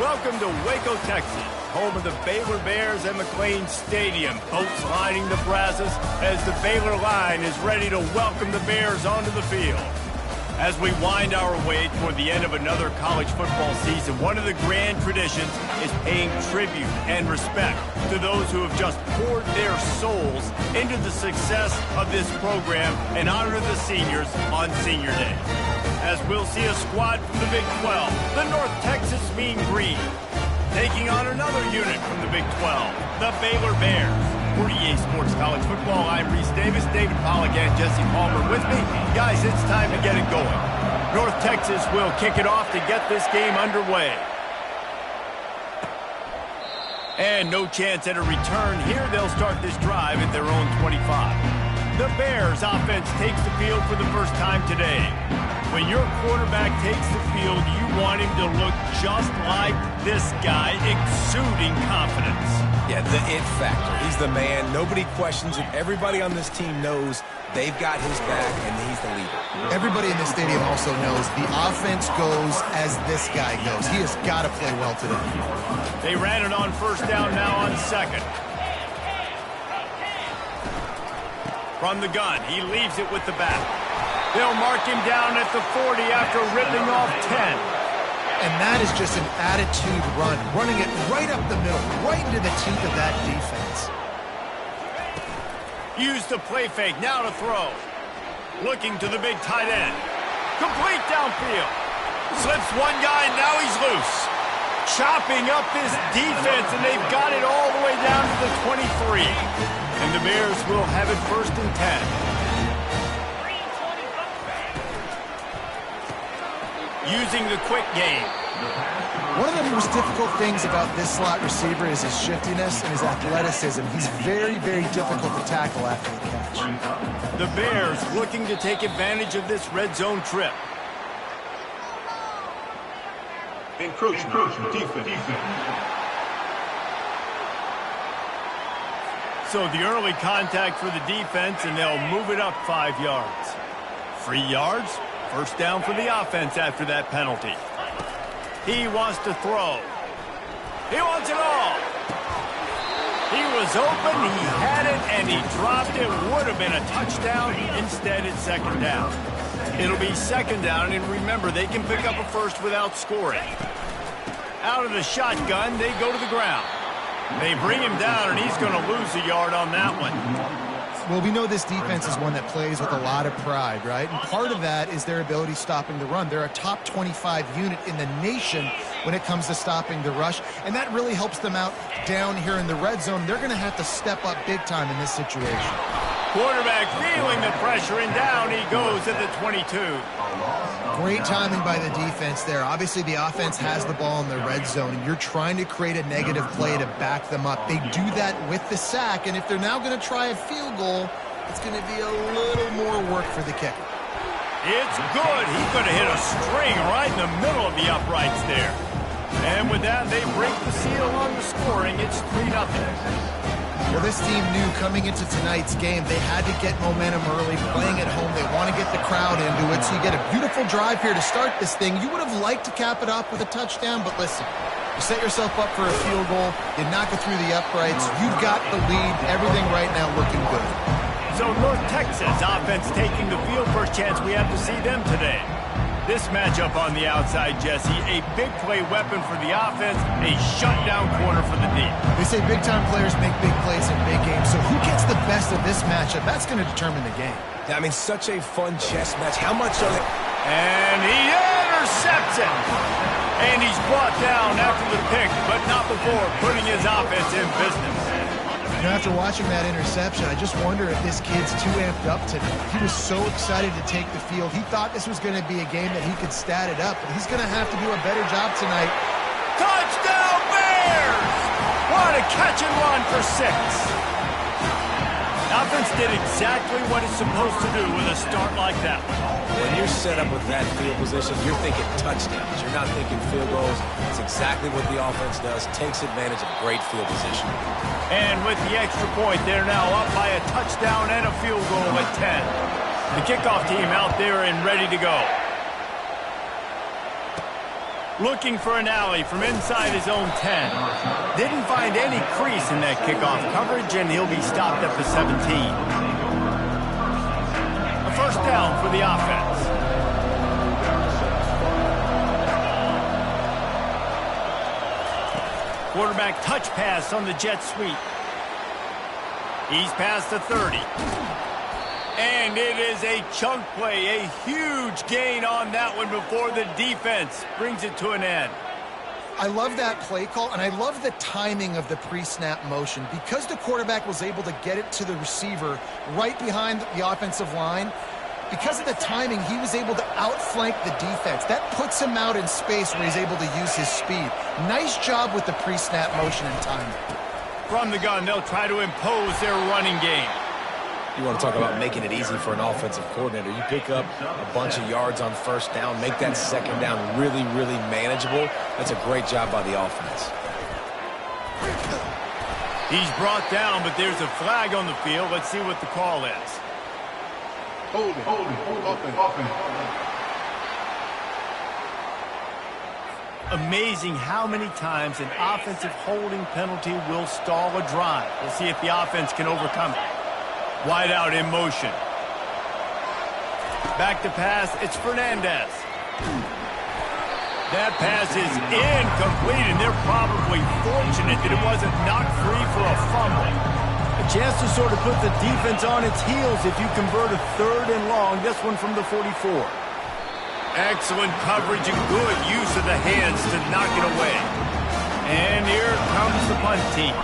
Welcome to Waco, Texas, home of the Baylor Bears and McLean Stadium. Boats lining the brazos as the Baylor line is ready to welcome the Bears onto the field. As we wind our way toward the end of another college football season, one of the grand traditions is paying tribute and respect to those who have just poured their souls into the success of this program and honor the seniors on Senior Day. As we'll see a squad from the Big 12, the North Texas Mean Green, taking on another unit from the Big 12, the Baylor Bears. For EA Sports College Football, I'm Reese Davis, David Pollack, and Jesse Palmer with me. Guys, it's time to get it going. North Texas will kick it off to get this game underway. And no chance at a return here. They'll start this drive at their own 25. The Bears offense takes the field for the first time today. When your quarterback takes the field, you want him to look just like this guy, exuding confidence. Yeah, the it factor. He's the man. Nobody questions it. Everybody on this team knows they've got his back, and he's the leader. Everybody in the stadium also knows the offense goes as this guy goes. He has got to play well today. They ran it on first down, now on second. From the gun, he leaves it with the back. They'll mark him down at the 40 after ripping off 10. And that is just an attitude run, running it right up the middle, right into the teeth of that defense. Use the play fake, now to throw. Looking to the big tight end. Complete downfield. Slips one guy, now he's loose. Chopping up this defense, and they've got it all the way down to the 23. And the Bears will have it first and 10. Using the quick game. One of the most difficult things about this slot receiver is his shiftiness and his athleticism. He's very, very difficult to tackle after the catch. The Bears looking to take advantage of this red zone trip. Encroachment defense. So the early contact for the defense, and they'll move it up 5 yards. 3 yards. First down for the offense after that penalty. He wants to throw. He wants it all. He was open, he had it, and he dropped it. Would have been a touchdown. Instead, it's second down. It'll be second down, and remember, they can pick up a first without scoring. Out of the shotgun, they go to the ground. They bring him down, and he's going to lose a yard on that one. Well, we know this defense is one that plays with a lot of pride, right? And part of that is their ability stopping the run. They're a top 25 unit in the nation when it comes to stopping the rush, and that really helps them out down here in the red zone. They're going to have to step up big time in this situation. Quarterback feeling the pressure, and down he goes at the 22. Great timing by the defense there. Obviously, the offense has the ball in the red zone, and you're trying to create a negative play to back them up. They do that with the sack, and if they're now going to try a field goal, it's going to be a little more work for the kicker. It's good. He's going to hit a string right in the middle of the uprights there. And with that, they break the seal on the scoring. It's 3-0. Well, this team knew coming into tonight's game they had to get momentum early, playing at home. They want to get the crowd into it, so you get a beautiful drive here to start this thing. You would have liked to cap it off with a touchdown, but listen, you set yourself up for a field goal, you knock it through the uprights, you've got the lead, everything right now looking good. So North Texas offense taking the field. First chance we have to see them today. This matchup on the outside, Jesse, a big play weapon for the offense, a shutdown corner for the D. They say big-time players make big plays in big games, so who gets the best of this matchup? That's going to determine the game. I mean, such a fun chess match. How much are they? And he intercepts it. And he's brought down after the pick, but not before putting his offense in business. You know, after watching that interception, I just wonder if this kid's too amped up tonight. He was so excited to take the field. He thought this was going to be a game that he could stat it up, but he's going to have to do a better job tonight. Touchdown Bears! What a catch and run for 6. Offense did exactly what it's supposed to do with a start like that one. When you're set up with that field position, you're thinking touchdowns. You're not thinking field goals. It's exactly what the offense does. Takes advantage of great field position. And with the extra point, they're now up by a touchdown and a field goal at 10. The kickoff team out there and ready to go. Looking for an alley from inside his own 10. Didn't find any crease in that kickoff coverage, and he'll be stopped at the 17. A first down for the offense. Quarterback touch pass on the jet sweep. He's past the 30. And it is a chunk play, a huge gain on that one before the defense brings it to an end. I love that play call, and I love the timing of the pre-snap motion. Because the quarterback was able to get it to the receiver right behind the offensive line, because of the timing, he was able to outflank the defense. That puts him out in space where he's able to use his speed. Nice job with the pre-snap motion and timing. From the gun, they'll try to impose their running game. You want to talk about making it easy for an offensive coordinator. You pick up a bunch of yards on first down, make that second down really, really manageable. That's a great job by the offense. He's brought down, but there's a flag on the field. Let's see what the call is. Hold it. Amazing how many times an offensive holding penalty will stall a drive. We'll see if the offense can overcome it. Wide out in motion. Back to pass, it's Fernandez. That pass is incomplete, and they're probably fortunate that it wasn't knocked free for a fumble. A chance to sort of put the defense on its heels if you convert a 3rd and long, this one from the 44. Excellent coverage and good use of the hands to knock it away. And here comes the punt team.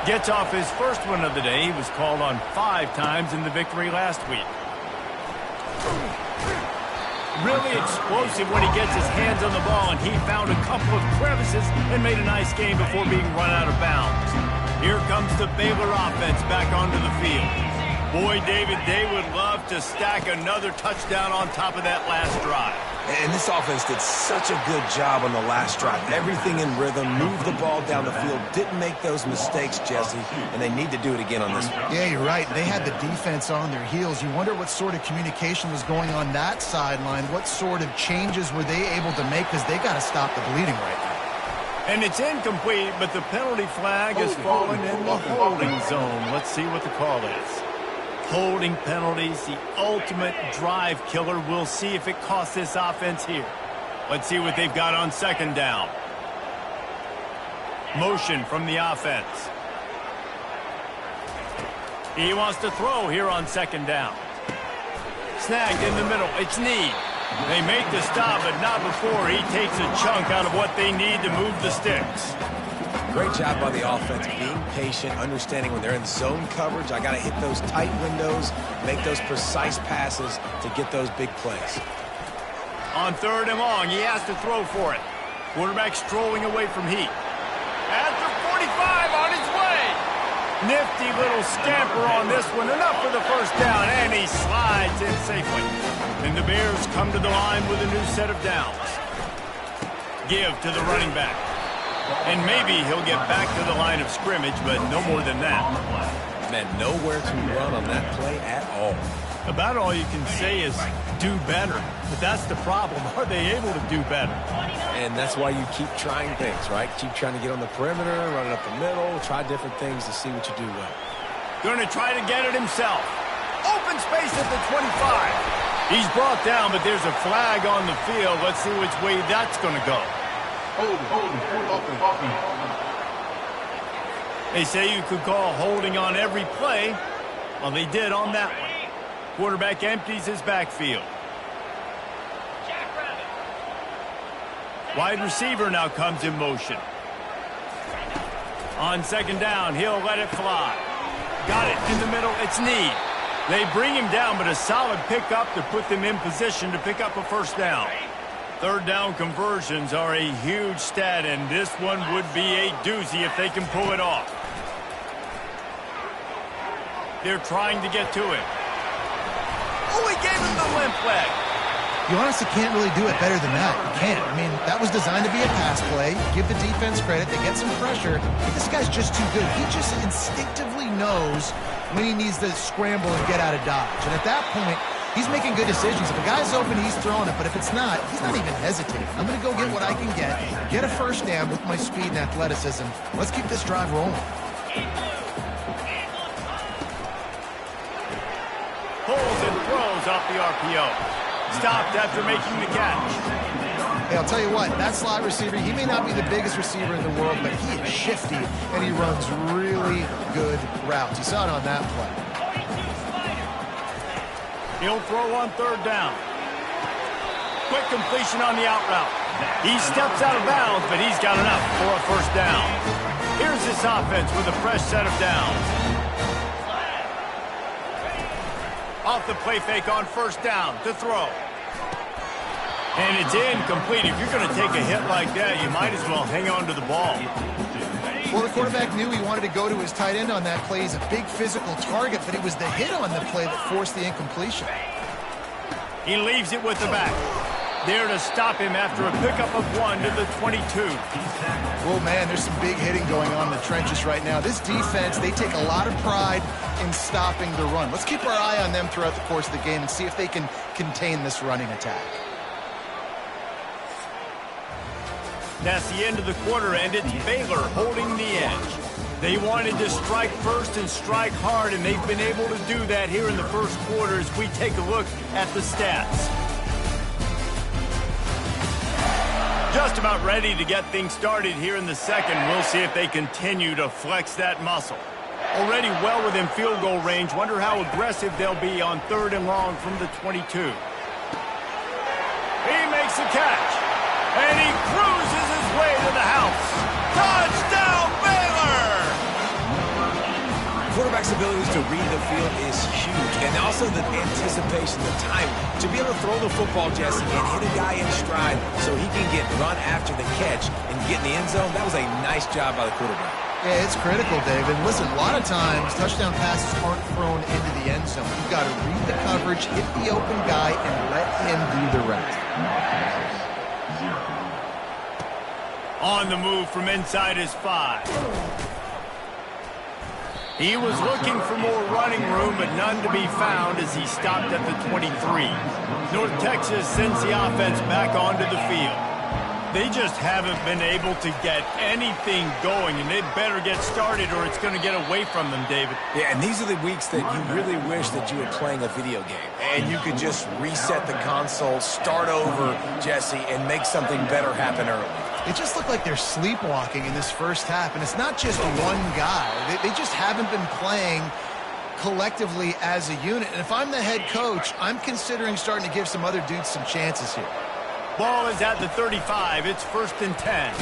Gets off his first one of the day. He was called on 5 times in the victory last week. Really explosive when he gets his hands on the ball, and he found a couple of crevices and made a nice game before being run out of bounds. Here comes the Baylor offense back onto the field. Boy, David, they would love to stack another touchdown on top of that last drive. And this offense did such a good job on the last drive. Everything in rhythm, moved the ball down the field, didn't make those mistakes, Jesse, and they need to do it again on this one. Yeah, you're right. They had the defense on their heels. You wonder what sort of communication was going on that sideline. What sort of changes were they able to make, because they got to stop the bleeding right now. And it's incomplete, but the penalty flag has fallen in the holding zone. Let's see what the call is. Holding penalties, the ultimate drive killer. We'll see if it costs this offense here. Let's see what they've got on second down. Motion from the offense. He wants to throw here on second down. Snagged in the middle. It's Need. They make the stop, but not before he takes a chunk out of what they need to move the sticks. Great job by the offense, being patient, understanding when they're in zone coverage, I got to hit those tight windows, make those precise passes to get those big plays. On 3rd and long, he has to throw for it. Quarterback strolling away from heat. At the 45, on his way. Nifty little scamper on this one. Enough for the first down, and he slides in safely. And the Bears come to the line with a new set of downs. Give to the running back. And maybe he'll get back to the line of scrimmage, but no more than that. Man, nowhere to run on that play at all. About all you can say is do better. But that's the problem. Are they able to do better? And that's why you keep trying things, right? Keep trying to get on the perimeter, run it up the middle, try different things to see what you do well. Going to try to get it himself. Open space at the 25. He's brought down, but there's a flag on the field. Let's see which way that's going to go. They say you could call holding on every play. Well, they did on that one. Quarterback empties his backfield. Wide receiver now comes in motion. On second down, he'll let it fly. Got it in the middle. It's Need. They bring him down, but a solid pickup to put them in position to pick up a first down. 3rd down conversions are a huge stat, and this one would be a doozy if they can pull it off. They're trying to get to it. Oh, he gave him the limp leg. You honestly can't really do it better than that. You can't. I mean, that was designed to be a pass play. Give the defense credit. They get some pressure. But this guy's just too good. He just instinctively knows when he needs to scramble and get out of dodge. And at that point, He's making good decisions. If a guy's open, he's throwing it. But if it's not, he's not even hesitating. I'm going to go get what I can get a first down with my speed and athleticism. Let's keep this drive rolling. Pulls and throws off the RPO. Stopped after making the catch. Hey, I'll tell you what, that slot receiver, he may not be the biggest receiver in the world, but he is shifty, and he runs really good routes. You saw it on that play. He'll throw on third down. Quick completion on the out route. He steps out of bounds, but he's got enough for a first down. Here's this offense with a fresh set of downs. Off the play fake on first down to throw. And it's incomplete. If you're going to take a hit like that, you might as well hang on to the ball. Well, the quarterback knew he wanted to go to his tight end on that play. He's a big physical target, but it was the hit on the play that forced the incompletion. He leaves it with the back. There to stop him after a pickup of 1 to the 22. Oh, man, there's some big hitting going on in the trenches right now. This defense, they take a lot of pride in stopping the run. Let's keep our eye on them throughout the course of the game and see if they can contain this running attack. That's the end of the quarter, and it's Baylor holding the edge. They wanted to strike first and strike hard, and they've been able to do that here in the first quarter as we take a look at the stats. Just about ready to get things started here in the second. We'll see if they continue to flex that muscle. Already well within field goal range. Wonder how aggressive they'll be on third and long from the 22. He makes the catch. And he cruises his way to the house. Touchdown, Baylor! Quarterback's abilities to read the field is huge. And also the anticipation, the timing. To be able to throw the football, Jesse, and hit a guy in stride so he can get run after the catch and get in the end zone, that was a nice job by the quarterback. Yeah, it's critical, David. Listen, a lot of times, touchdown passes aren't thrown into the end zone. You've got to read the coverage, hit the open guy, and let him do the rest. On the move from inside his 5. He was looking for more running room, but none to be found as he stopped at the 23. North Texas sends the offense back onto the field. They just haven't been able to get anything going, and they better get started or it's going to get away from them, David. Yeah, and these are the weeks that you really wish that you were playing a video game, and you could just reset the console, start over, Jesse, and make something better happen early. It just looked like they're sleepwalking in this first half, and it's not just one guy. They just haven't been playing collectively as a unit. And if I'm the head coach, I'm considering starting to give some other dudes some chances here. Ball is at the 35. It's 1st and 10.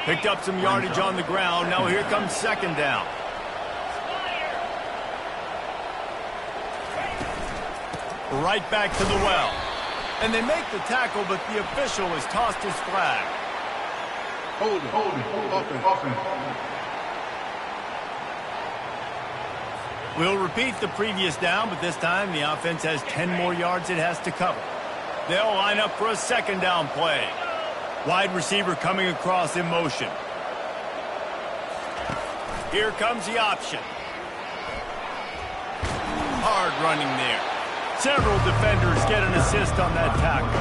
Picked up some yardage on the ground. Now here comes 2nd down. Right back to the well. And they make the tackle, but the official has tossed his flag. Hold it. Offense. We'll repeat the previous down, but this time the offense has 10 more yards it has to cover. They'll line up for a 2nd down play. Wide receiver coming across in motion. Here comes the option. Hard running there. Several defenders get an assist on that tackle.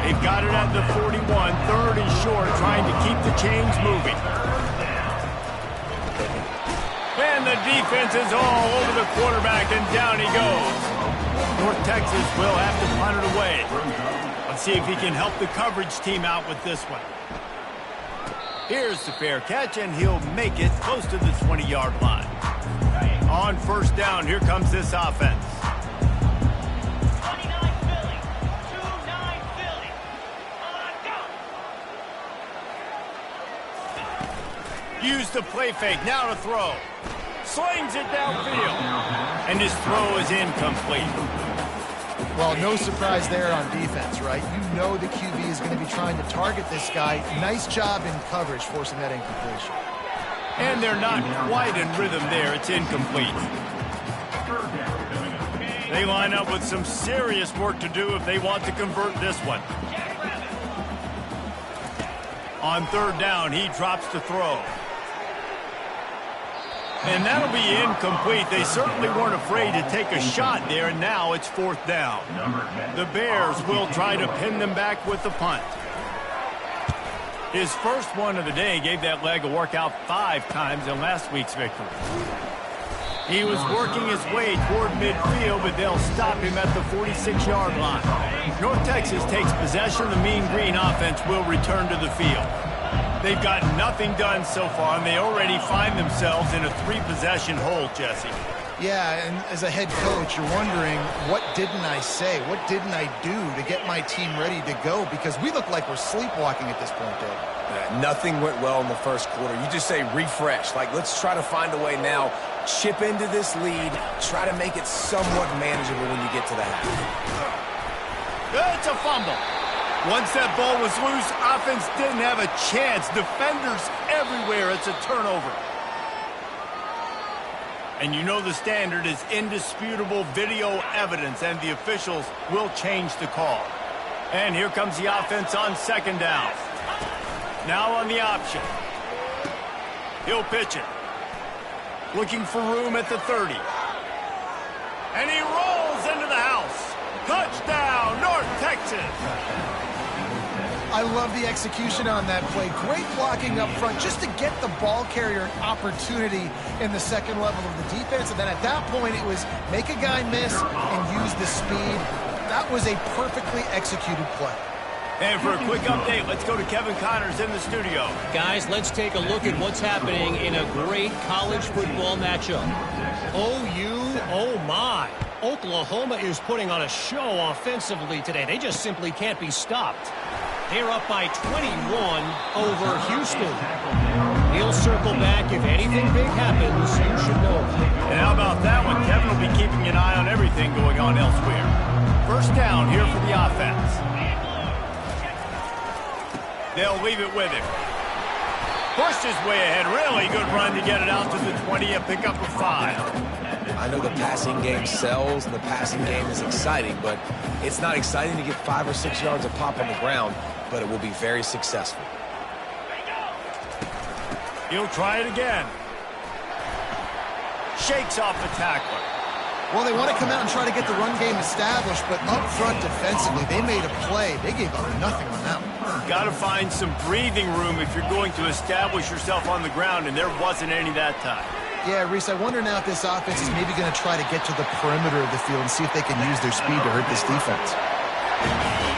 They've got it at the 41, 3rd and short, trying to keep the chains moving. And the defense is all over the quarterback, and down he goes. North Texas will have to punt it away. Let's see if he can help the coverage team out with this one. Here's the fair catch, and he'll make it close to the 20-yard line. On 1st down, here comes this offense. Use the play fake, now to throw. Slings it downfield. And his throw is incomplete. Well, no surprise there on defense, right? You know the QB is going to be trying to target this guy. Nice job in coverage forcing that incompletion. And they're not quite in rhythm there. It's incomplete. They line up with some serious work to do if they want to convert this one. On 3rd down, he drops to throw. And that'll be incomplete. They certainly weren't afraid to take a shot there, and now it's 4th down. The Bears will try to pin them back with the punt. His first one of the day gave that leg a workout 5 times in last week's victory. He was working his way toward midfield, but they'll stop him at the 46-yard line. North Texas takes possession. The Mean Green offense will return to the field. They've got nothing done so far, and they already find themselves in a 3-possession hole, Jesse. Yeah, and as a head coach, you're wondering, what didn't I say? What didn't I do to get my team ready to go? Because we look like we're sleepwalking at this point, Dave. Nothing went well in the first quarter. You just say refresh. Like, let's try to find a way now. Chip into this lead. Try to make it somewhat manageable when you get to the half. It's a fumble. Once that ball was loose, offense didn't have a chance. Defenders everywhere. It's a turnover. And you know the standard is indisputable video evidence, and the officials will change the call. And here comes the offense on 2nd down. Now on the option. He'll pitch it. Looking for room at the 30. And he rolls into the house. Touchdown, North Texas. I love the execution on that play. Great blocking up front just to get the ball carrier an opportunity in the second level of the defense. And then at that point, it was make a guy miss and use the speed. That was a perfectly executed play. And for a quick update, let's go to Kevin Connors in the studio. Guys, let's take a look at what's happening in a great college football matchup. OU, oh my. Oklahoma is putting on a show offensively today. They just simply can't be stopped. They're up by 21 over Houston. He'll circle back. If anything big happens, you should know. And how about that one? Kevin will be keeping an eye on everything going on elsewhere. 1st down here for the offense. They'll leave it with him. Pushed his way ahead. Really good run to get it out to the 20, a pickup of 5. I know the passing game sells and the passing game is exciting, but it's not exciting to get 5 or 6 yards of pop on the ground, but it will be very successful. He'll try it again. Shakes off the tackler. Well, they want to come out and try to get the run game established, but up front defensively, they made a play. They gave up nothing on that one. Got to find some breathing room if you're going to establish yourself on the ground, and there wasn't any that time. Yeah, Reese, I wonder now if this offense is maybe going to try to get to the perimeter of the field and see if they can use their speed to hurt this defense.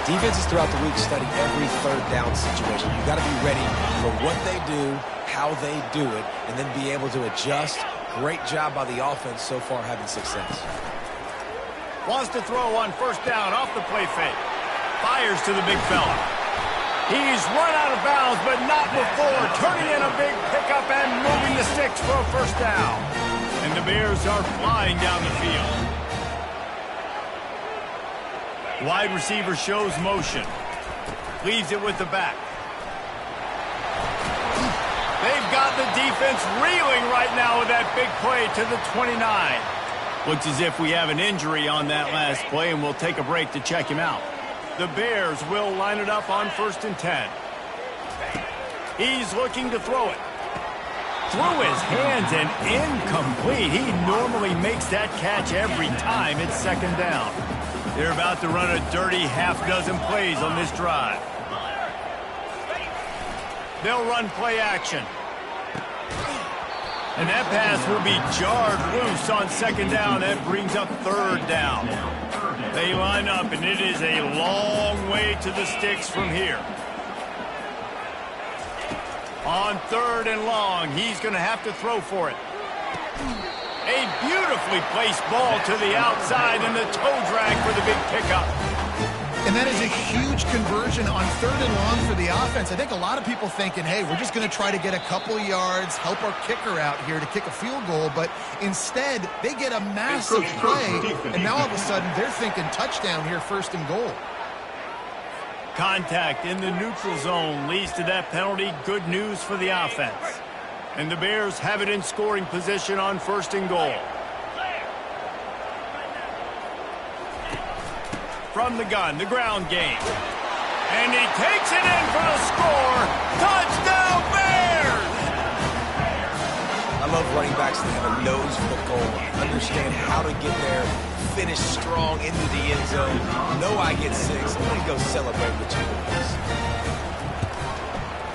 Defenses throughout the week study every 3rd down situation. You've got to be ready for what they do, how they do it, and then be able to adjust. Great job by the offense so far having success. Wants to throw on 1st down off the play fake. Fires to the big fella. He's run out of bounds, but not before turning in a big pickup and moving the sticks for a 1st down. And the Bears are flying down the field. Wide receiver shows motion. Leaves it with the back. They've got the defense reeling right now with that big play to the 29. Looks as if we have an injury on that last play, and we'll take a break to check him out. The Bears will line it up on 1st and 10. He's looking to throw it. Through his hands and incomplete. He normally makes that catch every time. It's 2nd down. They're about to run a dirty half-dozen plays on this drive. They'll run play action. And that pass will be jarred loose on 2nd down. That brings up 3rd down. They line up, and it is a long way to the sticks from here. On 3rd and long, he's going to have to throw for it. A beautifully placed ball to the outside, and the toe drag for the big pickup. And that is a huge conversion on 3rd and long for the offense. I think a lot of people thinking, hey, we're just going to try to get a couple yards, help our kicker out here to kick a field goal. But instead, they get a massive play, and now all of a sudden they're thinking touchdown here, 1st and goal. Contact in the neutral zone leads to that penalty. Good news for the offense. And the Bears have it in scoring position on 1st and goal. From the gun, the ground game. And he takes it in for the score. Touchdown, Bears! I love running backs that have a nose for the goal line, understand how to get there, finish strong into the end zone. Know I get 6. I'm going to go celebrate with you boys.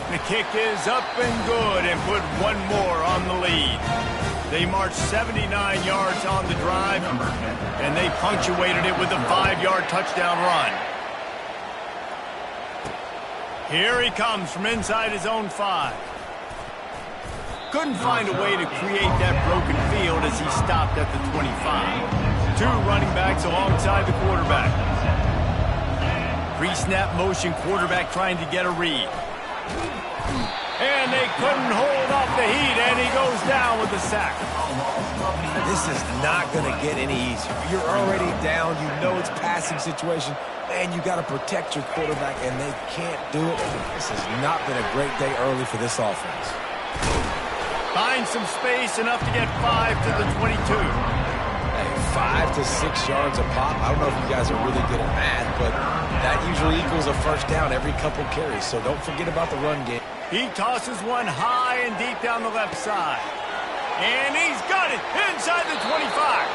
The kick is up and good and put one more on the lead. They marched 79 yards on the drive, and they punctuated it with a 5-yard touchdown run. Here he comes from inside his own 5. Couldn't find a way to create that broken field as he stopped at the 25. 2 running backs alongside the quarterback. Pre-snap motion quarterback trying to get a read. And they couldn't hold off the heat, and he goes down with the sack. This is not going to get any easier. You're already down. You know it's passing situation, and you got to protect your quarterback, and they can't do it. This has not been a great day early for this offense. Finds some space, enough to get 5 to the 22. Hey, 5 to 6 yards a pop. I don't know if you guys are really good at math, but that usually equals a first down every couple carries, so don't forget about the run game. He tosses one high and deep down the left side. And he's got it inside the 25.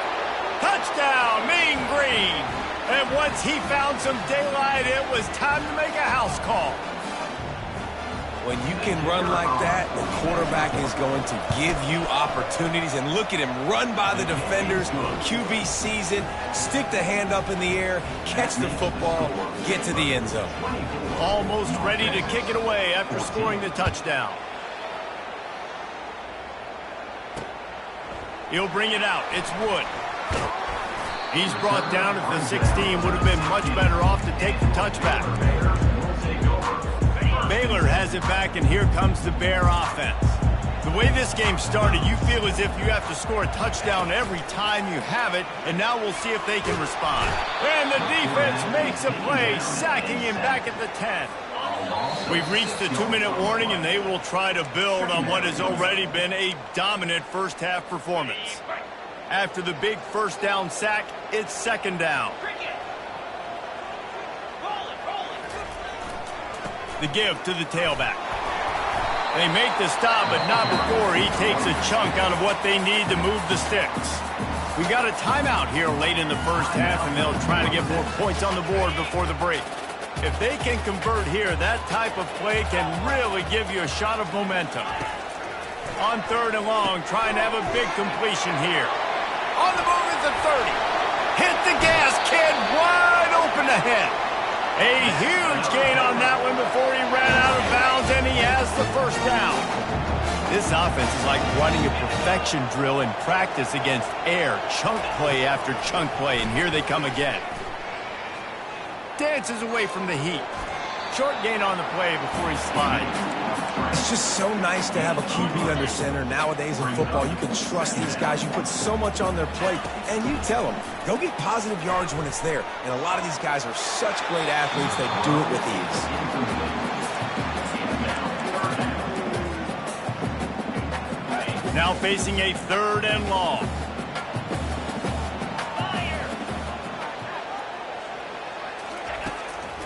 Touchdown, Mean Green. And once he found some daylight, it was time to make a house call. When you can run like that, the quarterback is going to give you opportunities. And look at him run by the defenders. QB sees it, stick the hand up in the air, catch the football, get to the end zone. Almost ready to kick it away after scoring the touchdown. He'll bring it out. It's Wood. He's brought down at the 16. Would have been much better off to take the touchback. Baylor has it back, and here comes the Bear offense. The way this game started, you feel as if you have to score a touchdown every time you have it, and now we'll see if they can respond. And the defense makes a play, sacking him back at the 10. We've reached the 2-minute warning, and they will try to build on what has already been a dominant first-half performance. After the big first down sack, it's second down. The give to the tailback. They make the stop, but not before he takes a chunk out of what they need to move the sticks. We got a timeout here late in the first half, and they'll try to get more points on the board before the break. If they can convert here, that type of play can really give you a shot of momentum. On 3rd and long, trying to have a big completion here. On the move is the 30. Hit the gas, kid, wide open ahead. A huge gain on that one before he ran out of bounds, and he has the first down. This offense is like running a perfection drill in practice against air, chunk play after chunk play, and here they come again. Dances away from the heat. Short gain on the play before he slides. It's just so nice to have a QB under center. Nowadays in football, you can trust these guys. You put so much on their plate, and you tell them, go get positive yards when it's there. And a lot of these guys are such great athletes, they do it with ease. Now facing a 3rd and long.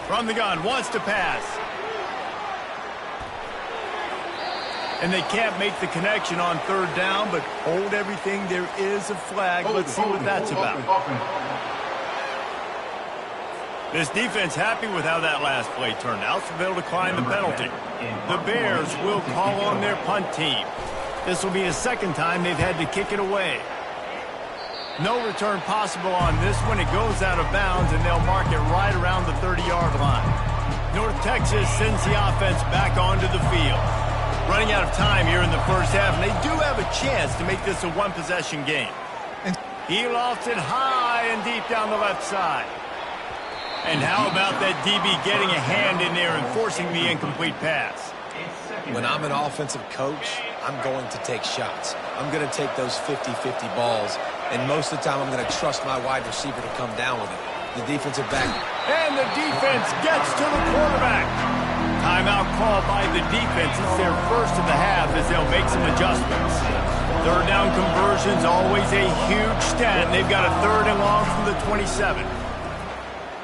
From the gun, wants to pass. And they can't make the connection on 3rd down, but hold everything. There is a flag. Let's see what that's about. This defense happy with how that last play turned out, so they'll decline the penalty. The Bears will call on their punt team. This will be the 2nd time they've had to kick it away. No return possible on this one. It goes out of bounds, and they'll mark it right around the 30-yard line. North Texas sends the offense back onto the field. Running out of time here in the first half, and they do have a chance to make this a one-possession game. He lofts it high and deep down the left side. And how about that DB getting a hand in there and forcing the incomplete pass? When I'm an offensive coach, I'm going to take shots. I'm going to take those 50-50 balls, and most of the time I'm going to trust my wide receiver to come down with it. The defensive back. And the defense gets to the quarterback. Timeout called by the defense. It's their first of the half as they'll make some adjustments. 3rd down conversion's always a huge stat. They've got a 3rd and long from the 27.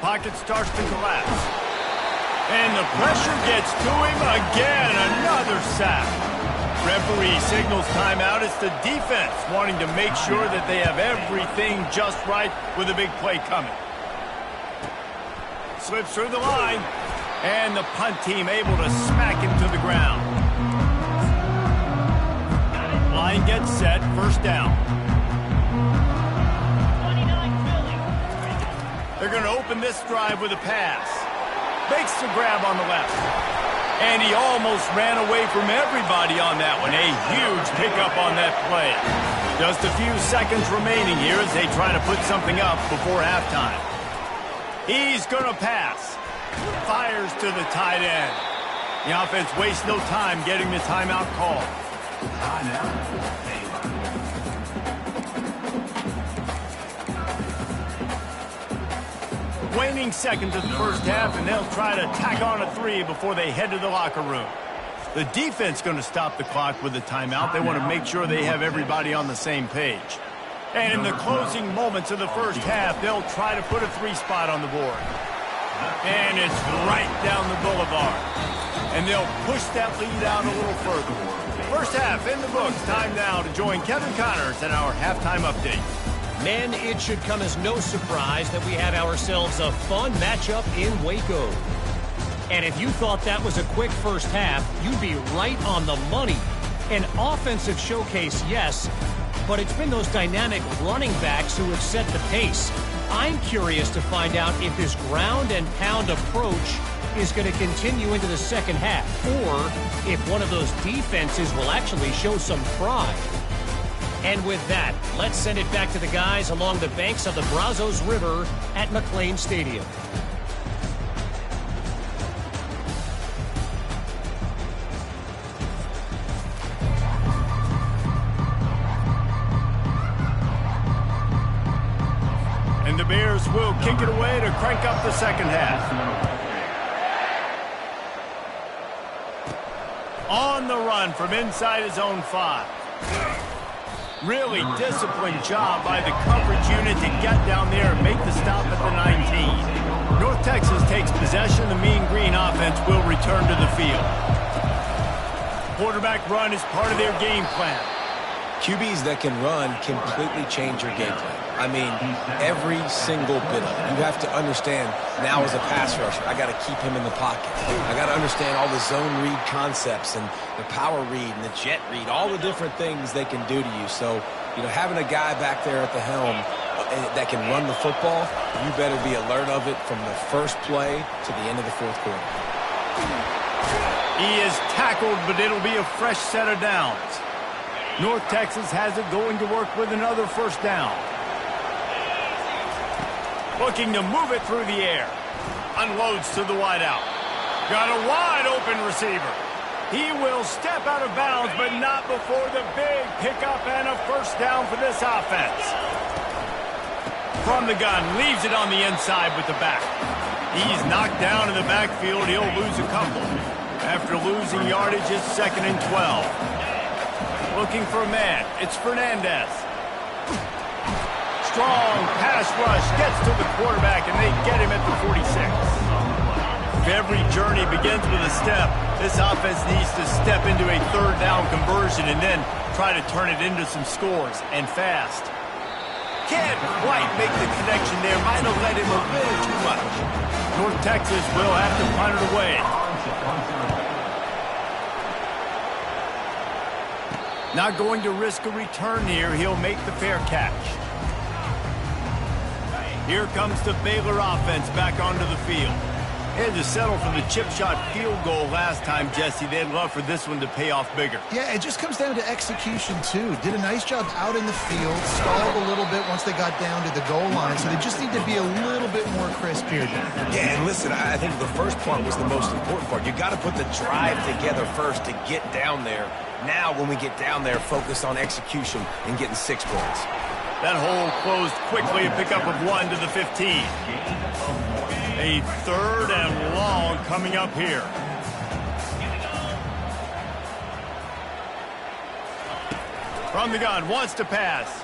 Pocket starts to collapse. And the pressure gets to him again. Another sack. Referee signals timeout. It's the defense wanting to make sure that they have everything just right with a big play coming. Slips through the line, and the punt team able to smack him to the ground. Line gets set, first down. They're going to open this drive with a pass. Makes the grab on the left. And he almost ran away from everybody on that one. A huge pickup on that play. Just a few seconds remaining here as they try to put something up before halftime. He's going to pass. Fires to the tight end. The offense wastes no time getting the timeout call. Waning seconds of the first half, and they'll try to tack on a 3 before they head to the locker room. The defense going to stop the clock with a timeout. They want to make sure they have everybody on the same page. And in the closing moments of the first half, they'll try to put a 3 spot on the board. And it's right down the boulevard. And they'll push that lead out a little further. First half in the books. Time now to join Kevin Connors in our halftime update. Men, it should come as no surprise that we have ourselves a fun matchup in Waco. And if you thought that was a quick first half, you'd be right on the money. An offensive showcase, yes, but it's been those dynamic running backs who have set the pace. I'm curious to find out if this ground and pound approach is going to continue into the second half, or if one of those defenses will actually show some pride. And with that, let's send it back to the guys along the banks of the Brazos River at McLean Stadium. And the Bears will kick it away to crank up the second half. On the run from inside his own 5. Really disciplined job by the coverage unit to get down there and make the stop at the 19. North Texas takes possession. The Mean Green offense will return to the field. Quarterback run is part of their game plan. QBs that can run completely change your game plan. I mean, every single bit of it. You have to understand, now as a pass rusher, I got to keep him in the pocket. I got to understand all the zone read concepts and the power read and the jet read, all the different things they can do to you. So, you know, having a guy back there at the helm that can run the football, you better be alert of it from the first play to the end of the fourth quarter. He is tackled, but it'll be a fresh set of downs. North Texas has it going to work with another first down. Looking to move it through the air. Unloads to the wideout. Got a wide open receiver. He will step out of bounds, but not before the big pickup and a first down for this offense. From the gun, leaves it on the inside with the back. He's knocked down in the backfield. He'll lose a couple. After losing yardage, it's 2nd and 12. Looking for a man. It's Fernandez. Strong pass rush gets to the quarterback, and they get him at the 46. If every journey begins with a step, this offense needs to step into a third down conversion and then try to turn it into some scores, and fast. Can't quite make the connection there. Might have let him a little too much. North Texas will have to punt it away. Not going to risk a return here. He'll make the fair catch. Here comes the Baylor offense back onto the field. They had to settle for the chip shot field goal last time, Jesse. They'd love for this one to pay off bigger. Yeah, it just comes down to execution, too. Did a nice job out in the field, stalled a little bit once they got down to the goal line, so they just need to be a little bit more crisp here. Yeah, and listen, I think the first part was the most important part. You got to put the drive together first to get down there. Now, when we get down there, focus on execution and getting 6 points. That hole closed quickly, a pickup of 1 to the 15. A 3rd and long coming up here. From the gun, wants to pass.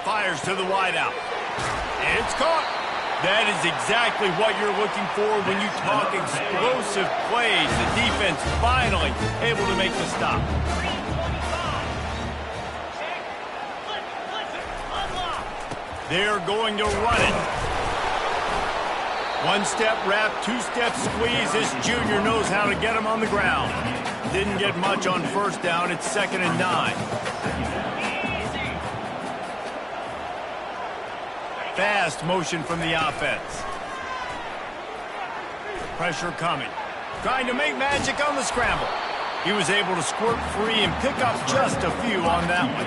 Fires to the wideout. It's caught. That is exactly what you're looking for when you talk explosive plays. The defense finally able to make the stop. They're going to run it. One-step wrap, two-step squeeze. This junior knows how to get him on the ground. Didn't get much on first down. It's 2nd and 9. Fast motion from the offense. Pressure coming. Trying to make magic on the scramble. He was able to squirt free and pick up just a few on that one.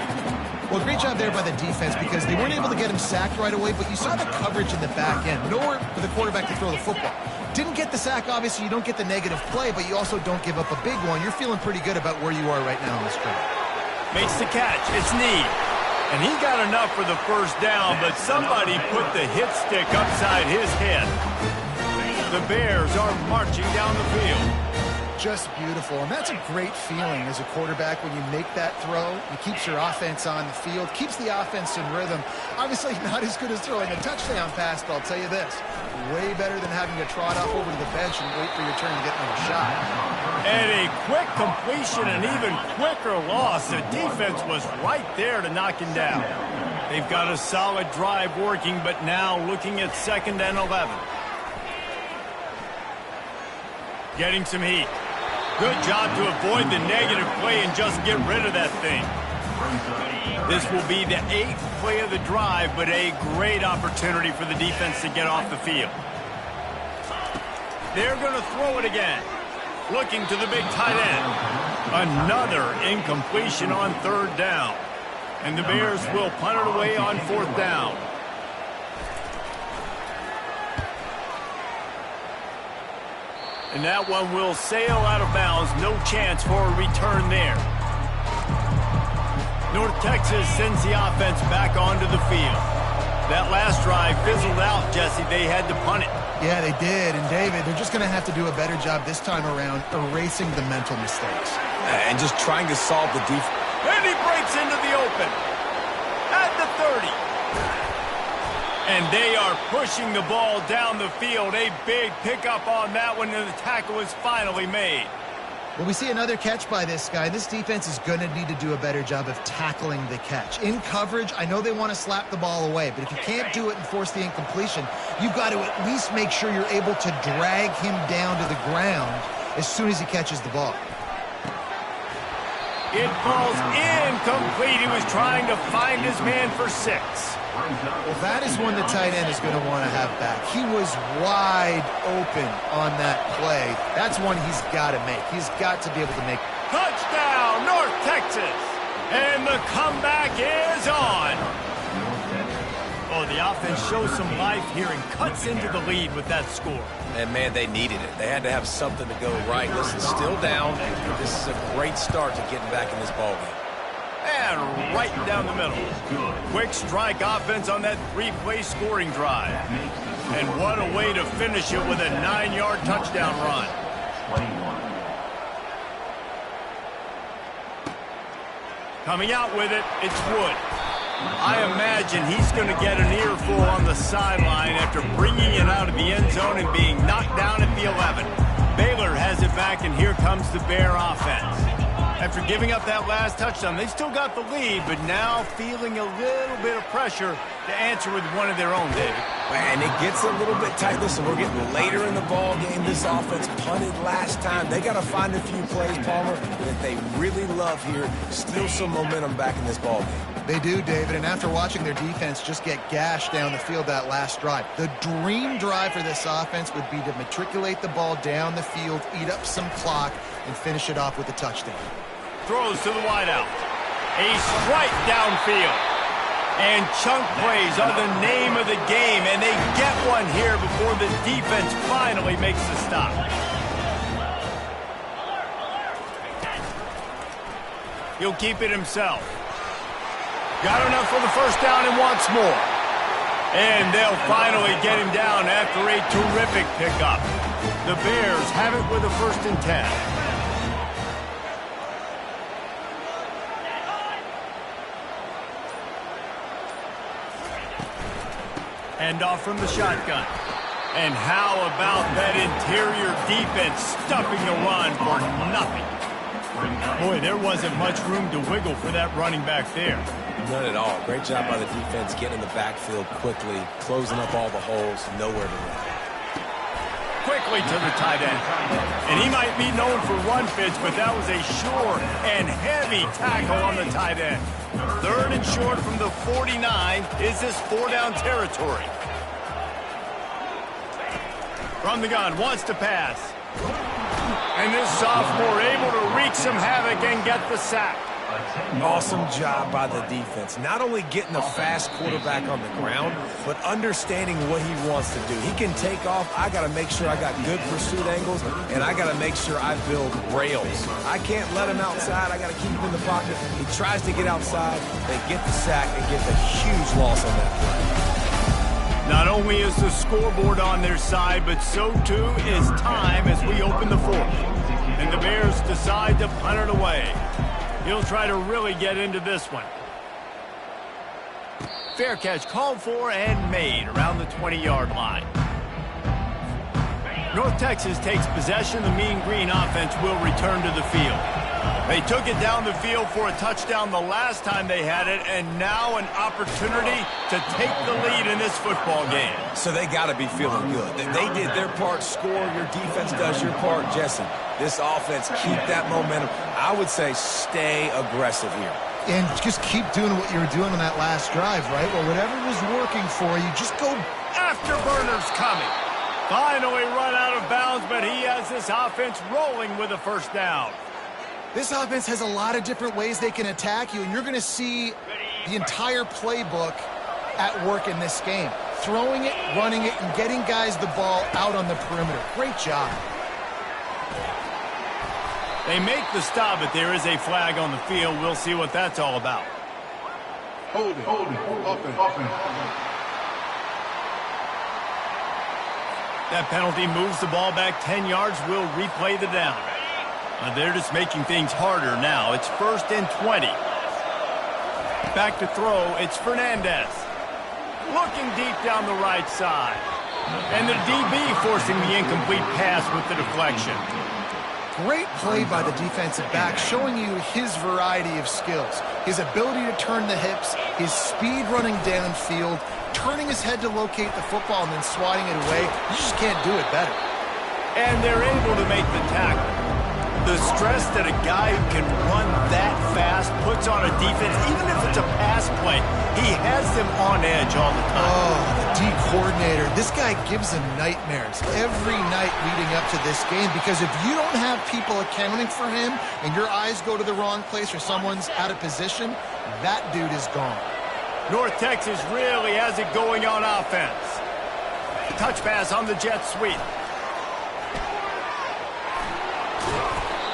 Well, great job there by the defense because they weren't able to get him sacked right away, but you saw the coverage in the back end. Nowhere for the quarterback to throw the football. Didn't get the sack, obviously. You don't get the negative play, but you also don't give up a big one. You're feeling pretty good about where you are right now in this drive. Makes the catch. It's Need. And he got enough for the first down, but somebody put the hit stick upside his head. The Bears are marching down the field. Just beautiful, and that's a great feeling as a quarterback when you make that throw. It keeps your offense on the field, keeps the offense in rhythm. Obviously not as good as throwing a touchdown pass, but I'll tell you this, way better than having to trot off over to the bench and wait for your turn to get another shot. And a quick completion, an even quicker loss. The defense was right there to knock him down. They've got a solid drive working, but now looking at 2nd and 11. Getting some heat. Good job to avoid the negative play and just get rid of that thing. This will be the 8th play of the drive, but a great opportunity for the defense to get off the field. They're going to throw it again. Looking to the big tight end. Another incompletion on 3rd down. And the Bears will punt it away on 4th down. And that one will sail out of bounds. No chance for a return there. North Texas sends the offense back onto the field. That last drive fizzled out, Jesse. They had to punt it. Yeah, they did. And, David, they're just going to have to do a better job this time around erasing the mental mistakes. And just trying to solve the defense. And he breaks into the open. At the 30. And they are pushing the ball down the field. A big pickup on that one, and the tackle is finally made. Well, we see another catch by this guy. This defense is going to need to do a better job of tackling the catch. In coverage, I know they want to slap the ball away, but if you can't do it and force the incompletion, you've got to at least make sure you're able to drag him down to the ground as soon as he catches the ball. It falls incomplete. He was trying to find his man for 6. Well, that is one the tight end is going to want to have back. He was wide open on that play. That's one he's got to make. He's got to be able to make. Touchdown, North Texas! And the comeback is on. Oh, the offense shows some life here and cuts into the lead with that score. And, man, they needed it. They had to have something to go right. Listen, still down. This is a great start to getting back in this ballgame. And right down the middle. Quick strike offense on that 3-play scoring drive. And what a way to finish it with a 9-yard touchdown run. Coming out with it, it's Wood. I imagine he's going to get an earful on the sideline after bringing it out of the end zone and being knocked down at the 11. Baylor has it back, and here comes the Bear offense. After giving up that last touchdown, they still got the lead, but now feeling a little bit of pressure to answer with one of their own, David. And it gets a little bit tight. Listen, we're getting later in the ball game. This offense punted last time. They got to find a few plays, Palmer, that they really love here. Steal some momentum back in this ball game. They do, David, and after watching their defense just get gashed down the field that last drive, the dream drive for this offense would be to matriculate the ball down the field, eat up some clock, and finish it off with a touchdown. Throws to the wideout. A strike downfield. And chunk plays are the name of the game, and they get one here before the defense finally makes the stop. He'll keep it himself. Got enough for the first down and wants more. And they'll finally get him down after a terrific pickup. The Bears have it with a 1st and 10. Hand off from the shotgun. And how about that interior defense stuffing the run for nothing? Boy, there wasn't much room to wiggle for that running back there. None at all. Great job by the defense getting in the backfield quickly, closing up all the holes, nowhere to run. Quickly to the tight end. And he might be known for run fits, but that was a sure and heavy tackle on the tight end. 3rd and short from the 49. Is this 4-down territory? From the gun, wants to pass. And this sophomore able to wreak some havoc and get the sack. Awesome job by the defense. Not only getting a fast quarterback on the ground, but understanding what he wants to do. He can take off. I got to make sure I got good pursuit angles, and I got to make sure I build rails. I can't let him outside. I got to keep him in the pocket. He tries to get outside. They get the sack and get the huge loss on that play. Not only is the scoreboard on their side, but so too is time as we open the 4th. And the Bears decide to punt it away. He'll try to really get into this one. Fair catch called for and made around the 20-yard line. North Texas takes possession. The Mean Green offense will return to the field. They took it down the field for a touchdown the last time they had it, and now an opportunity to take the lead in this football game. So they got to be feeling good. They did their part, score. Your defense does your part, Jesse. This offense, keep that momentum. I would say stay aggressive here. And just keep doing what you were doing on that last drive, right? Well, whatever was working for you, just go. Afterburners coming. Finally run out of bounds, but he has this offense rolling with a 1st down. This offense has a lot of different ways they can attack you, and you're going to see the entire playbook at work in this game. Throwing it, running it, and getting guys the ball out on the perimeter. Great job. They make the stop, but there is a flag on the field. We'll see what that's all about. Hold it. Offense. That penalty moves the ball back 10 yards. We'll replay the down. They're just making things harder now. It's 1st and 20. Back to throw. It's Fernandez. Looking deep down the right side. And the DB forcing the incomplete pass with the deflection. Great play by the defensive back, showing you his variety of skills. His ability to turn the hips, his speed running downfield, turning his head to locate the football and then swatting it away. You just can't do it better. And they're able to make the tackle. The stress that a guy who can run that fast puts on a defense, even if it's a pass play, he has them on edge all the time. Oh, the D coordinator. This guy gives them nightmares every night leading up to this game, because if you don't have people accounting for him and your eyes go to the wrong place or someone's out of position, that dude is gone. North Texas really has it going on offense. Touch pass on the jet sweep.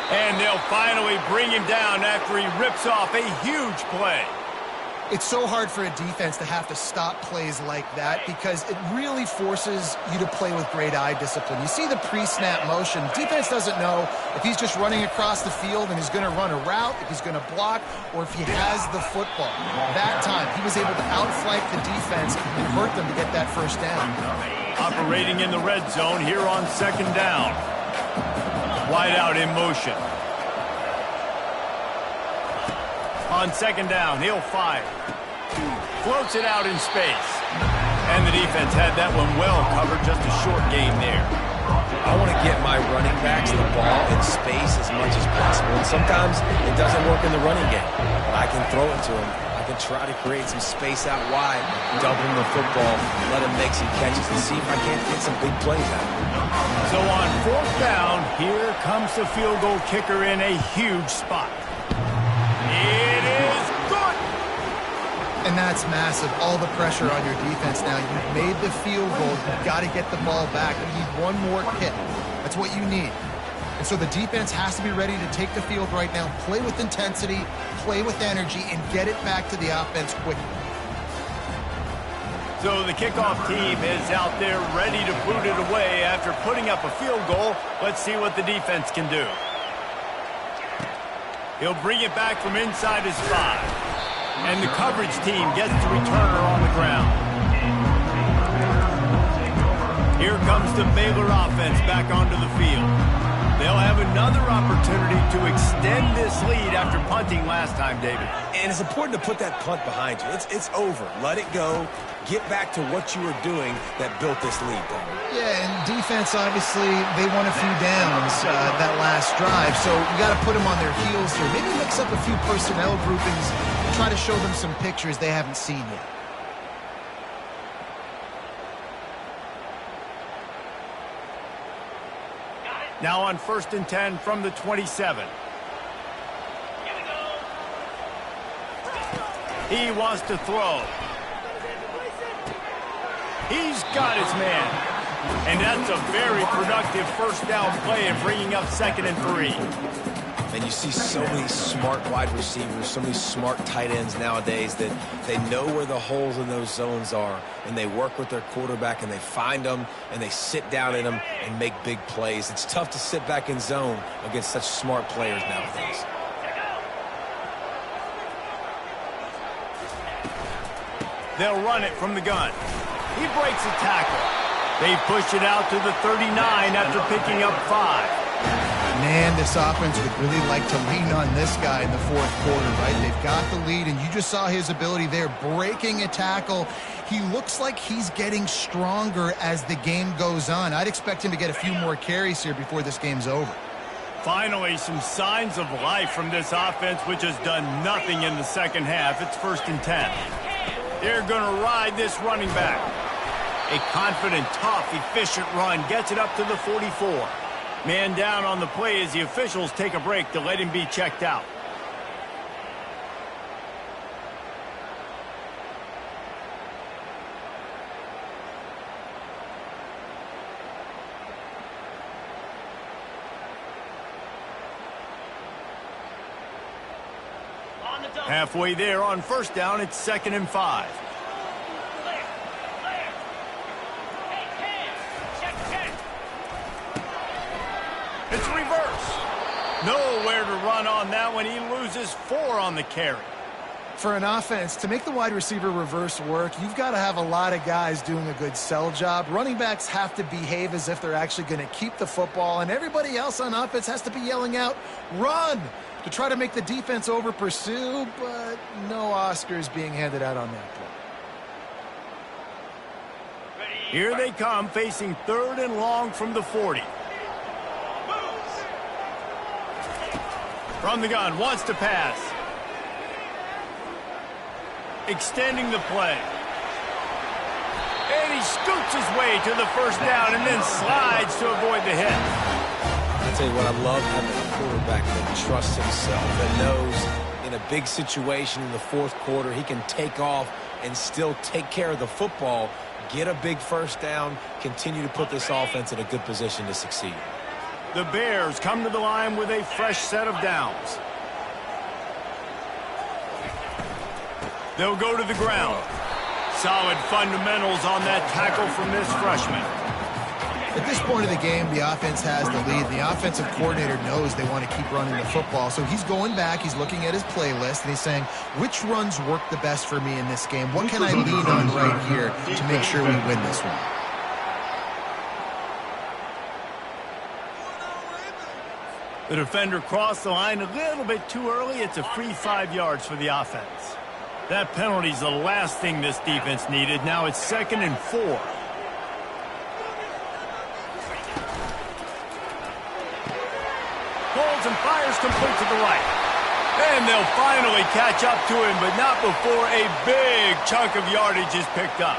And they'll finally bring him down after he rips off a huge play. It's so hard for a defense to have to stop plays like that, because it really forces you to play with great eye discipline. You see the pre-snap motion. Defense doesn't know if he's just running across the field and he's going to run a route, if he's going to block, or if he has the football. That time, he was able to outflank the defense and hurt them to get that 1st down. Operating in the red zone here on 2nd down. Wide out in motion. On 2nd down, he'll fire. Floats it out in space. And the defense had that one well covered. Just a short game there. I want to get my running backs the ball in space as much as possible. And sometimes it doesn't work in the running game. But I can throw it to him. I can try to create some space out wide, double him the football, let him make some catches, and see if I can't get some big plays out of him. So on 4th down, here comes the field goal kicker in a huge spot. It is good! And that's massive. All the pressure on your defense now. You've made the field goal. You've got to get the ball back. You need one more kick. That's what you need. And so the defense has to be ready to take the field right now, play with intensity, play with energy, and get it back to the offense quickly. So the kickoff team is out there ready to boot it away after putting up a field goal. Let's see what the defense can do. He'll bring it back from inside his 5. And the coverage team gets the returner on the ground. comes the Baylor offense back onto the field. They'll have another opportunity to extend this lead after punting last time, David. And it's important to put that punt behind you. It's over. Let it go. Get back to what you were doing that built this lead, Paul. Yeah, and defense, obviously, they won a few downs that last drive, so you got to put them on their heels here. Maybe mix up a few personnel groupings and try to show them some pictures they haven't seen yet. Now on 1st and 10 from the 27. He wants to throw. He's got his man. And that's a very productive first down play and bringing up 2nd and 3. And you see so many smart wide receivers, so many smart tight ends nowadays that they know where the holes in those zones are, and they work with their quarterback, and they find them, and they sit down in them and make big plays. It's tough to sit back in zone against such smart players nowadays. They'll run it from the gun. He breaks a tackle. They push it out to the 39 after picking up 5. Man, this offense would really like to lean on this guy in the 4th quarter, right? They've got the lead, and you just saw his ability there, breaking a tackle. He looks like he's getting stronger as the game goes on. I'd expect him to get a few more carries here before this game's over. Finally, some signs of life from this offense, which has done nothing in the second half. It's 1st and 10. They're going to ride this running back. A confident, tough, efficient run gets it up to the 44. Man down on the play as the officials take a break to let him be checked out. Halfway there on 1st down, it's 2nd and 5. It's reverse. Nowhere to run on that one. He loses 4 on the carry. For an offense, to make the wide receiver reverse work, you've got to have a lot of guys doing a good sell job. Running backs have to behave as if they're actually going to keep the football, and everybody else on offense has to be yelling out, run, to try to make the defense over-pursue, but no Oscars being handed out on that play. Here they come, facing 3rd and long from the 40. From the gun, wants to pass. Extending the play. And he scoots his way to the 1st down and then slides to avoid the hit. I'll tell you what, I love having a quarterback that trusts himself, that knows in a big situation in the 4th quarter, he can take off and still take care of the football, get a big 1st down, continue to put this offense in a good position to succeed. The Bears come to the line with a fresh set of downs. They'll go to the ground. Solid fundamentals on that tackle from this freshman. At this point of the game, the offense has the lead. The offensive coordinator knows they want to keep running the football, so he's going back, he's looking at his playlist, and he's saying, which runs work the best for me in this game? What can I lean on right here to make sure we win this one? The defender crossed the line a little bit too early. It's a free 5 yards for the offense. That penalty's the last thing this defense needed. Now it's 2nd and 4. Pulls and fires complete to the right. And they'll finally catch up to him, but not before a big chunk of yardage is picked up.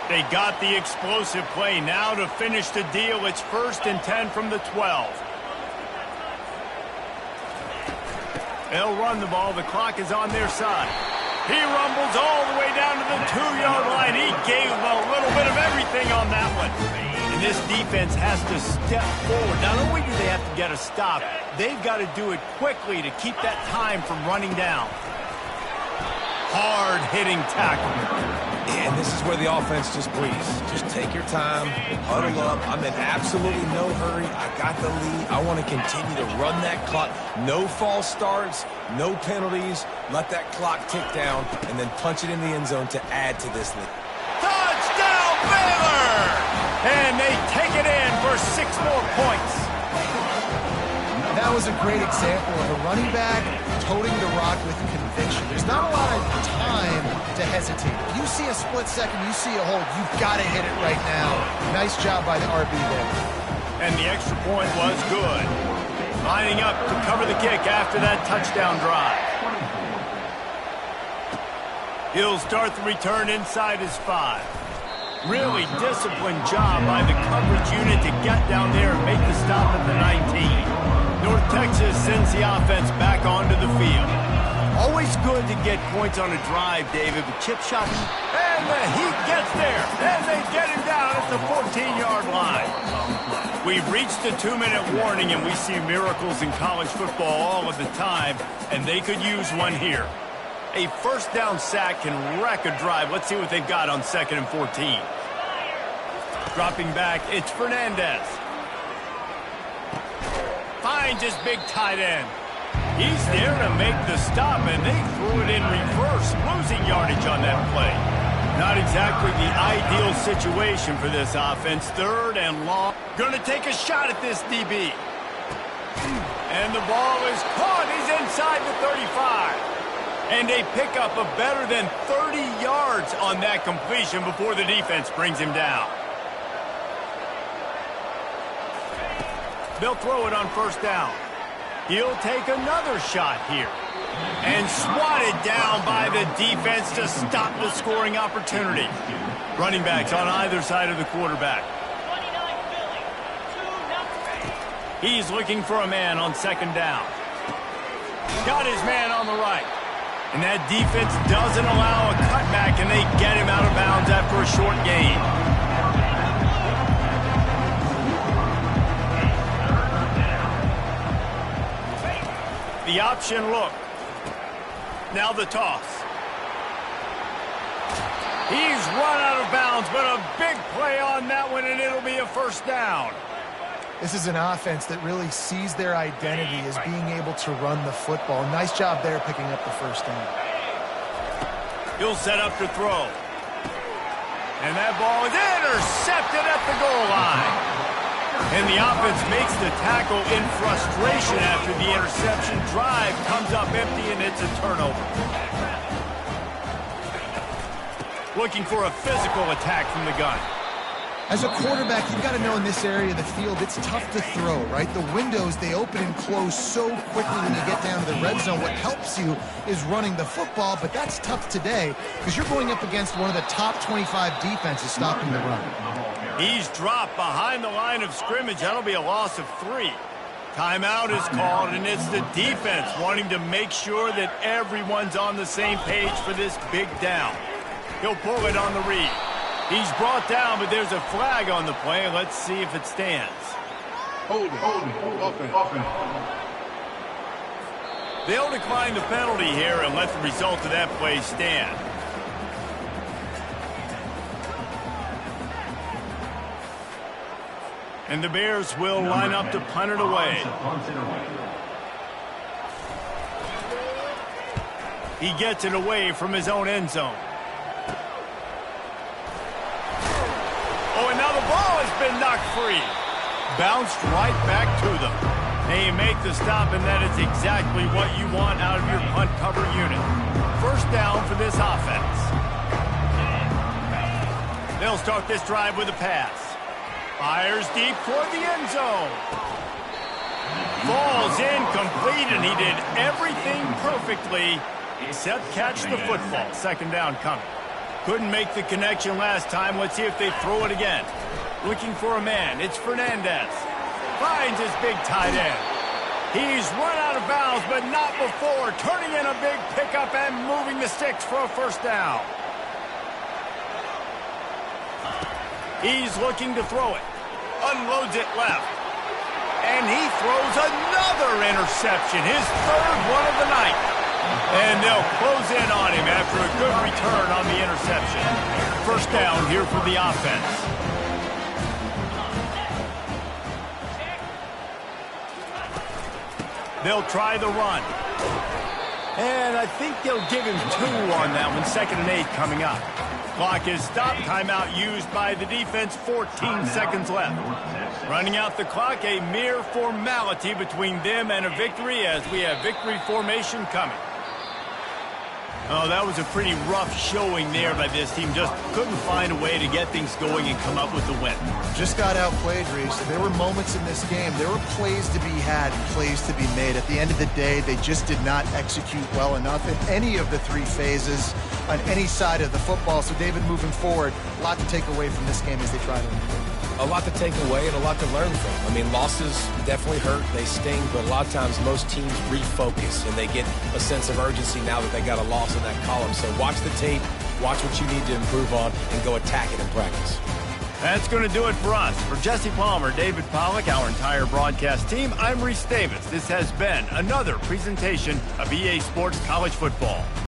They got the explosive play. Now to finish the deal, it's 1st and 10 from the 12. They'll run the ball. The clock is on their side. He rumbles all the way down to the 2-yard line. He gave a little bit of everything on that one. And this defense has to step forward. Not only do they have to get a stop, they've got to do it quickly to keep that time from running down. Hard-hitting tackle. And this is where the offense just breathes. Just take your time, huddle up. I'm in absolutely no hurry. I got the lead. I want to continue to run that clock. No false starts, no penalties. Let that clock tick down, and then punch it in the end zone to add to this lead. Touchdown, Baylor! And they take it for 6 more points. That was a great example of a running back toting the rock with conviction. There's not a lot of time to hesitate. If you see a split second, you see a hold, you've got to hit it right now. Nice job by the RB there. And the extra point was good. Lining up to cover the kick after that touchdown drive. He'll start the return inside his 5. Really disciplined job by the coverage unit to get down there and make the stop at the 19. North Texas sends the offense back onto the field. Always good to get points on a drive, David, but chip shots. And the Heat gets there, and they get him down at the 14-yard line. We've reached the 2-minute warning, and we see miracles in college football all of the time, and they could use one here. A first down sack can wreck a drive. Let's see what they've got on 2nd and 14. Dropping back, it's Fernandez. Finds his big tight end. He's there to make the stop, and they threw it in reverse, losing yardage on that play. Not exactly the ideal situation for this offense. 3rd and long. Going to take a shot at this DB. And the ball is caught. He's inside the 35. And they pick up a better than 30 yards on that completion before the defense brings him down. They'll throw it on 1st down. He'll take another shot here. And swatted down by the defense to stop the scoring opportunity. Running backs on either side of the quarterback. He's looking for a man on 2nd down. Got his man on the right. And that defense doesn't allow a cutback, and they get him out of bounds after a short gain. The option look. Now the toss. He's run out of bounds, but a big play on that one, and it'll be a 1st down. This is an offense that really sees their identity as being able to run the football. Nice job there picking up the 1st down. He'll set up to throw. And that ball is intercepted at the goal line. And the offense makes the tackle in frustration after the interception. Drive comes up empty, and it's a turnover. Looking for a physical attack from the gun. As a quarterback, you've got to know in this area of the field, it's tough to throw, right? The windows, they open and close so quickly when you get down to the red zone. What helps you is running the football, but that's tough today because you're going up against one of the top 25 defenses stopping the run. He's dropped behind the line of scrimmage. That'll be a loss of 3. Timeout is called, and it's the defense wanting to make sure that everyone's on the same page for this big down. He'll pull it on the read. He's brought down, but there's a flag on the play. Let's see if it stands. Hold it. Offense. They'll decline the penalty here and let the result of that play stand. And the Bears will line up to punt it away. He gets it away from his own end zone. Oh, and now the ball has been knocked free. Bounced right back to them. They make the stop, and that is exactly what you want out of your punt cover unit. 1st down for this offense. They'll start this drive with a pass. Fires deep toward the end zone. Falls incomplete, and he did everything perfectly except catch the football. 2nd down coming. Couldn't make the connection last time. Let's see if they throw it again. Looking for a man. It's Fernandez. Finds his big tight end. He's run out of bounds, but not before. Turning in a big pickup and moving the sticks for a 1st down. He's looking to throw it. Unloads it left. And he throws another interception. His 3rd one of the night. And they'll close in on him after a good return on the interception. 1st down here for the offense. They'll try the run. And I think they'll give him 2 on that one. 2nd and 8 coming up. Clock is stopped. Timeout used by the defense. 14 seconds left. Running out the clock, a mere formality between them and a victory as we have victory formation coming. Oh, that was a pretty rough showing there by this team. Just couldn't find a way to get things going and come up with the win. Just got outplayed, Reese. There were moments in this game. There were plays to be had and plays to be made. At the end of the day, they just did not execute well enough in any of the three phases on any side of the football. So, David, moving forward, a lot to take away from this game as they try to improve. A lot to take away and a lot to learn from. I mean, losses definitely hurt. They sting, but a lot of times most teams refocus and they get a sense of urgency now that they got a loss in that column. So watch the tape, watch what you need to improve on, and go attack it in practice. That's going to do it for us. For Jesse Palmer, David Pollack, our entire broadcast team, I'm Reese Davis. This has been another presentation of EA Sports College Football.